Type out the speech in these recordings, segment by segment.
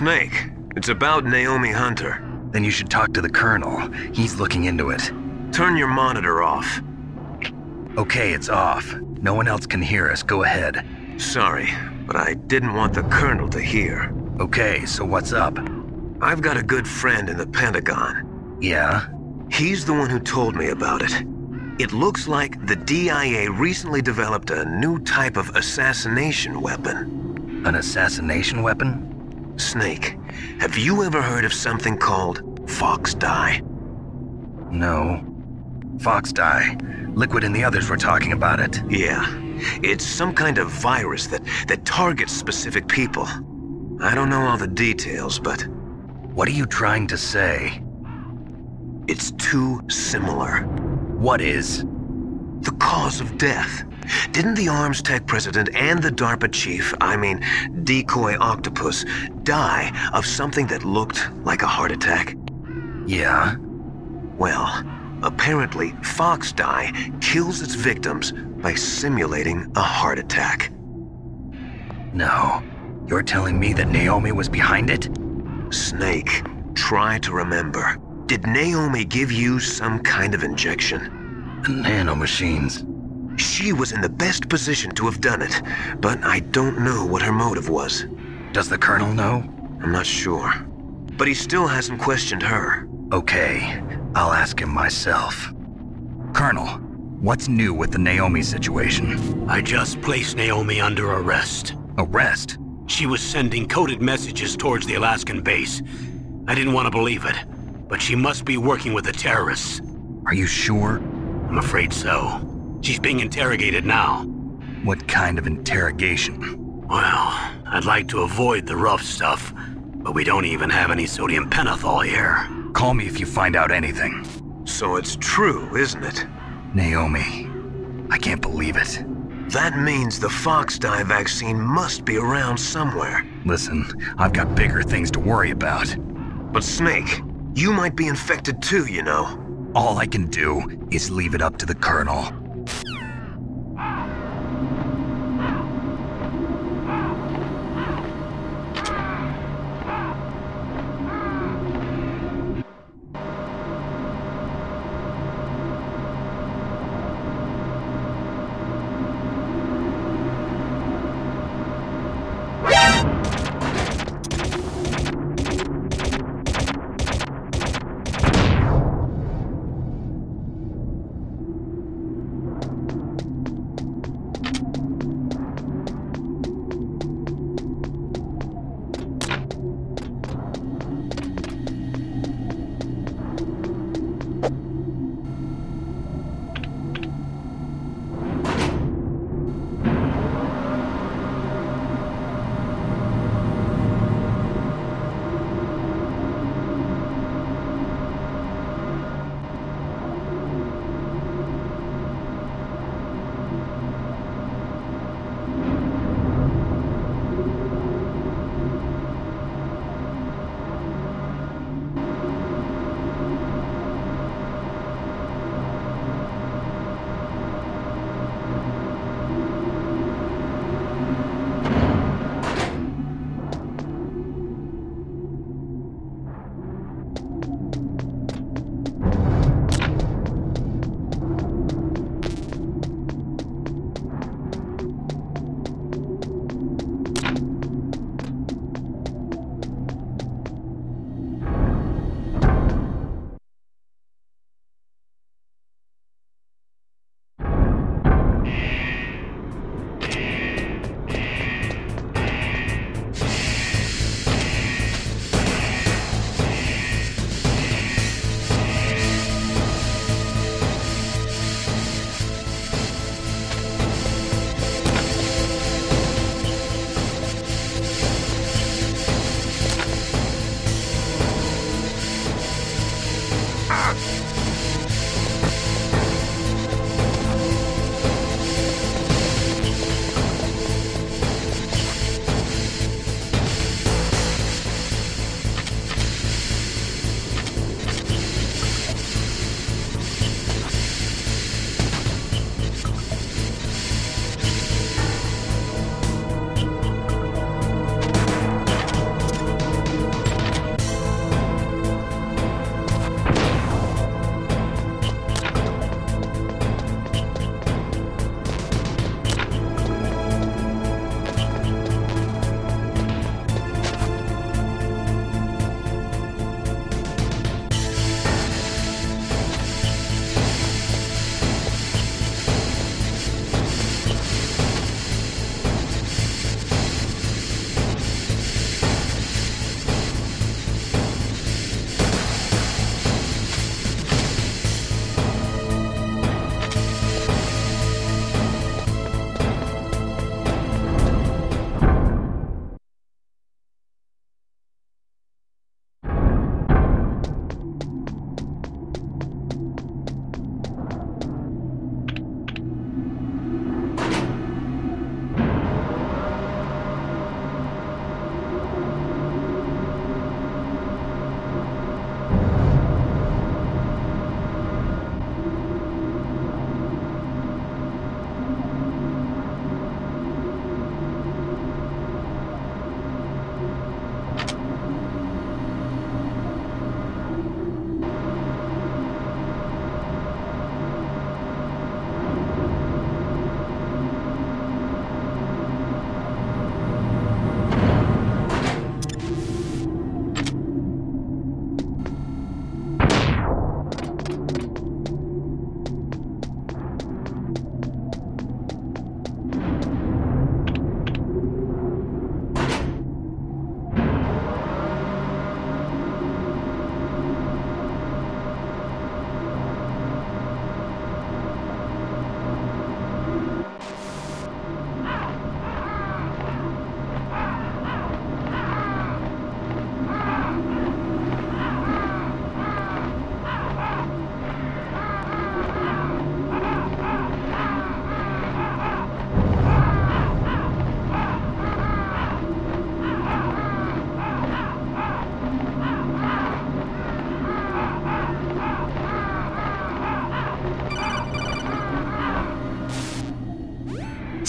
Snake, it's about Naomi Hunter. Then you should talk to the Colonel. He's looking into it. Turn your monitor off. Okay, it's off. No one else can hear us. Go ahead. Sorry, but I didn't want the Colonel to hear. Okay, so what's up? I've got a good friend in the Pentagon. Yeah? He's the one who told me about it. It looks like the DIA recently developed a new type of assassination weapon. An assassination weapon? Snake, have you ever heard of something called Fox Dye? No. Fox Dye. Liquid and the others were talking about it. Yeah. It's some kind of virus that targets specific people. I don't know all the details, but... What are you trying to say? It's too similar. What is? The cause of death. Didn't the Arms Tech president and the DARPA chief, Decoy Octopus, die of something that looked like a heart attack? Yeah? Well, apparently Fox Dye kills its victims by simulating a heart attack. No. You're telling me that Naomi was behind it? Snake, try to remember. Did Naomi give you some kind of injection? Nanomachines. She was in the best position to have done it, but I don't know what her motive was. Does the Colonel know? I'm not sure. But he still hasn't questioned her. Okay, I'll ask him myself. Colonel, what's new with the Naomi situation? I just placed Naomi under arrest. Arrest? She was sending coded messages towards the Alaskan base. I didn't want to believe it, but she must be working with the terrorists. Are you sure? I'm afraid so. She's being interrogated now. What kind of interrogation? Well, I'd like to avoid the rough stuff, but we don't even have any sodium pentothal here. Call me if you find out anything. So it's true, isn't it? Naomi, I can't believe it. That means the Fox Dye vaccine must be around somewhere. Listen, I've got bigger things to worry about. But Snake, you might be infected too, you know. All I can do is leave it up to the Colonel.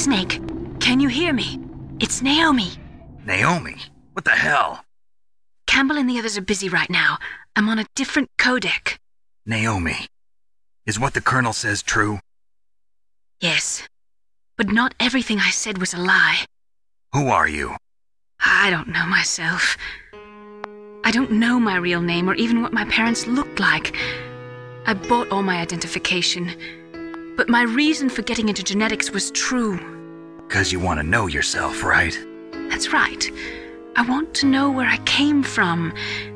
Snake, can you hear me? It's Naomi. Naomi? What the hell? Campbell and the others are busy right now. I'm on a different codec. Naomi, is what the Colonel says true? Yes, but not everything I said was a lie. Who are you? I don't know myself. I don't know my real name or even what my parents looked like. I bought all my identification, but my reason for getting into genetics was true. 'Cause you want to know yourself, right? That's right. I want to know where I came from,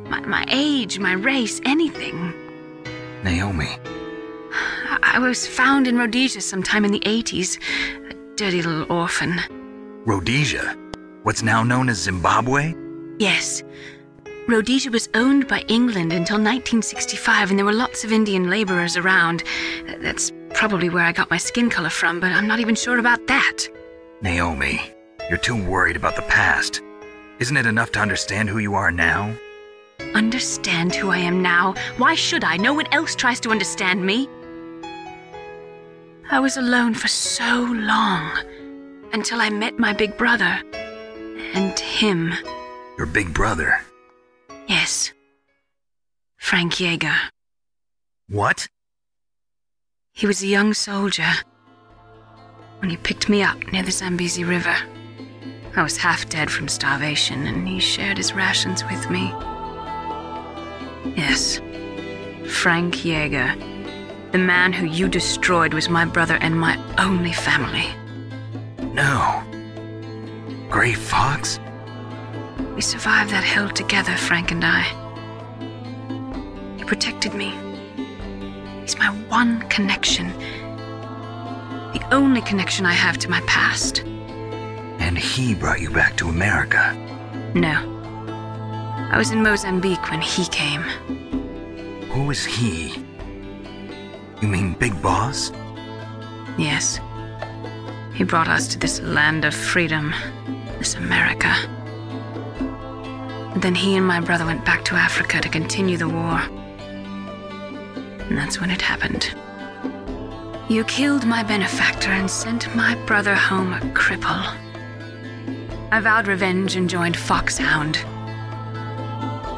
my age, my race, anything. Naomi. I was found in Rhodesia sometime in the 80s, a dirty little orphan. Rhodesia? What's now known as Zimbabwe? Yes. Rhodesia was owned by England until 1965, and there were lots of Indian laborers around. That's probably where I got my skin color from, but I'm not even sure about that. Naomi, you're too worried about the past. Isn't it enough to understand who you are now? Understand who I am now? Why should I? No one else tries to understand me. I was alone for so long, until I met my big brother. And him. Your big brother? Yes. Frank Yeager. What? He was a young soldier when he picked me up near the Zambezi River. I was half dead from starvation, and he shared his rations with me. Yes, Frank Yeager. The man who you destroyed was my brother and my only family. No. Gray Fox? We survived that hell together, Frank and I. He protected me. He's my one connection. The only connection I have to my past. And he brought you back to America? No. I was in Mozambique when he came. Who is he? You mean Big Boss? Yes. He brought us to this land of freedom, this America. And then he and my brother went back to Africa to continue the war. And that's when it happened. You killed my benefactor and sent my brother home a cripple. I vowed revenge and joined Foxhound.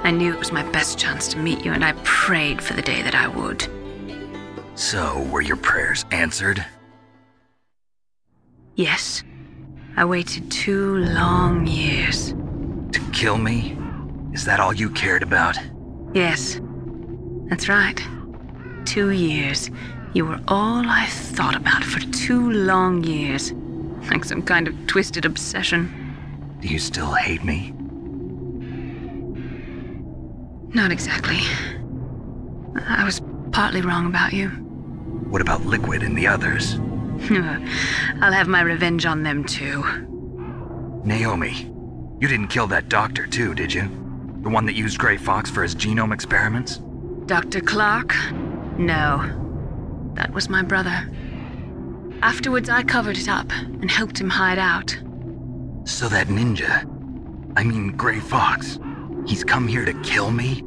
I knew it was my best chance to meet you, and I prayed for the day that I would. So, were your prayers answered? Yes. I waited 2 long years. To kill me? Is that all you cared about? Yes. That's right. 2 years. You were all I thought about for 2 long years. Like some kind of twisted obsession. Do you still hate me? Not exactly. I was partly wrong about you. What about Liquid and the others? I'll have my revenge on them too. Naomi, you didn't kill that doctor too, did you? The one that used Gray Fox for his genome experiments? Dr. Clark? No. That was my brother. Afterwards, I covered it up and helped him hide out. So that ninja, I mean Gray Fox, he's come here to kill me?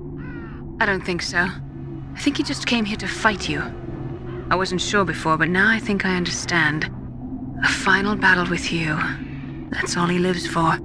I don't think so. I think he just came here to fight you. I wasn't sure before, but now I think I understand. A final battle with you. That's all he lives for.